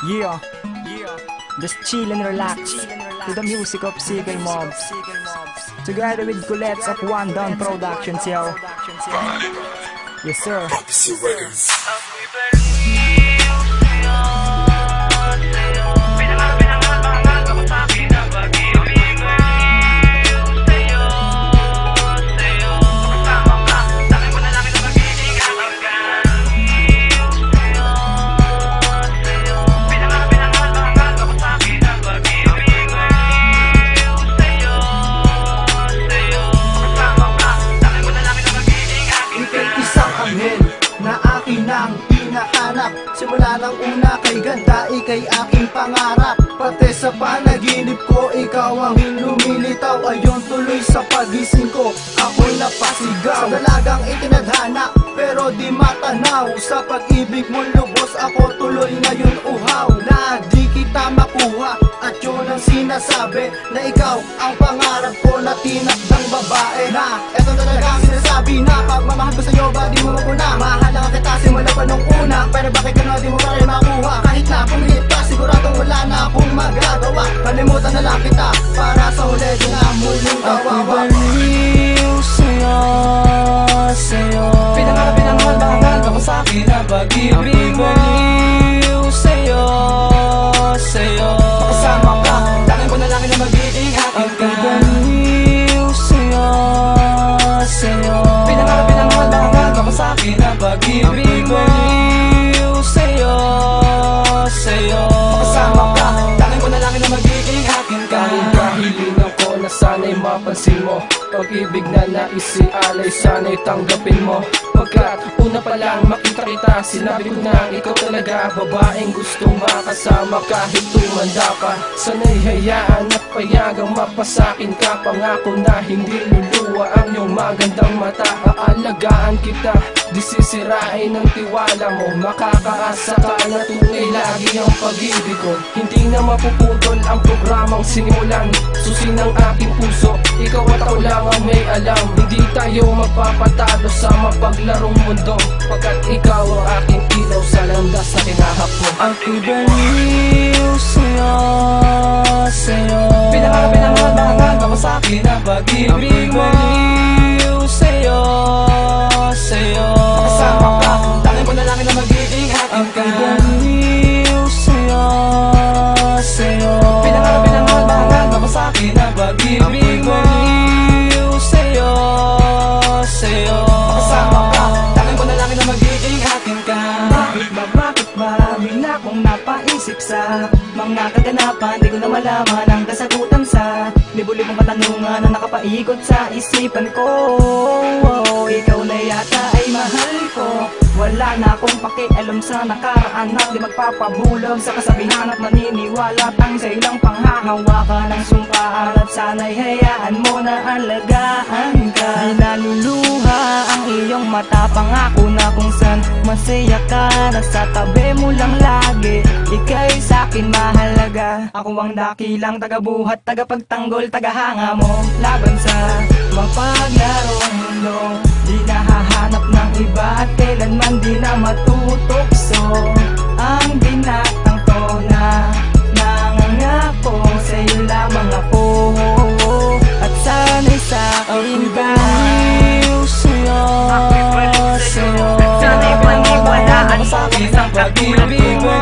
Yeah, just chill and relax to the music of Sigay Mobs, together with Colettes of One Down Productions, yo. Yes sir. Na akin ang hinahanap, simula ng una kay ganda, ika'y aking pangarap. Pati sa panaginip ko, ikaw ang lumilitaw. Ayon tuloy sa pagising ko, ako'y napasigaw. Sa dalagang itinadhana, pero di matanaw. Sa pag-ibig mo lubos, ako tuloy ngayon uhaw. Na di kita makuha, at yun ang sinasabi, na ikaw ang pangarap ko na tinakdang babae. Na eto talagang sinasabi na pagmamahal ko sa'yo, ba di mo mapuna. Mahal lang kita simula pa nung una, pero bakit ka na di mo pa rin makuha? Kahit na pumilit ka, siguradong wala na akong magagawa. Kalimutan na lang kita, para sa huli di na muling kawawa. Ako'y baliw sa'yo, sa'yo. Pinangal, mahal ka mo sa'kin na pag-ibig. Ako'y baliw sa'yo, sa'yo. Makasama ka, tangin ko na lang na magiging akin ka. Ako'y baliw sa'yo, sa'yo. Pinangal, mahal ka mo sa'kin na pag-ibig. Ako'y baliw sa'yo, sa'yo. Makasama ka, tangin ko na lang na magiging akin ka. Kahilingan ko na sana'y mapansin mo, pag-ibig na naisialay sana'y tanggapin mo. Pagkat una pa lang makita kita, sinabi ko na ikaw talaga, babaeng gustong makasama kahit tumanda pa. Sana'y hayaan at payagang mapasakin ka, pangako na hindi luluwa ang iyong magandang mata. Aalagaan kita, di sisirain ang tiwala mo, makakaasa ka na tunay lagi ang pag-ibig ko. Hindi na mapuputol ang programang sinimulan, susi ng aking puso, ikaw at ako lang ang may alam. Hindi tayo magpapatalo sa mapaglarong mundo, pagkat ikaw ang aking ilaw sa landas na kinahap mo. Ako'y baliw sa'yo, sa'yo. Pinangal, mahal ka mo sa'kin na pag-ibig mo. Baliw sa'yo, sa'yo. Makasama ka, tangin ko na lang na magiging akin ka. Ako'y baliw sa'yo, sa'yo. Pinangal, mahal ka mo sa'kin na pag-ibig mo. Baliw sa'yo, sa'yo. Makasama ka, tangin ko na lang na magiging akin ka. Bakit ba bigla kong napaisip sa mga kaganapan, di ko na malaman ang kasagutan sa libo-libong katanungan na nakapaikot sa isipan ko. Ikaw na yata ay mahal ko, wala na akong pakialam sa nakaraan at di magpapabulog sa kasabihan at maniniwala tang sa ilang panghahawakan ng sumpaan. At sana'y hayaan mo na alagaan ka. Di naluluha ang iyong mata, pangako na kung saan masaya ka, nasa tabi mo lang lagi, ika'y sa'kin mahalaga. Ako ang dakilang tagabuhat, tagapagtanggol, tagahanga mo laban sa mapaglarong mundo. Di nahahanap ng iba at kailanman di na matutokso ang binatang to na nangangako sa'yo lamang ako. At sana'y sa'kin ka. Baliw sa'yo, sa'yo. Sana'y paniwalaan mo sa'kin ang pag-ibig mo.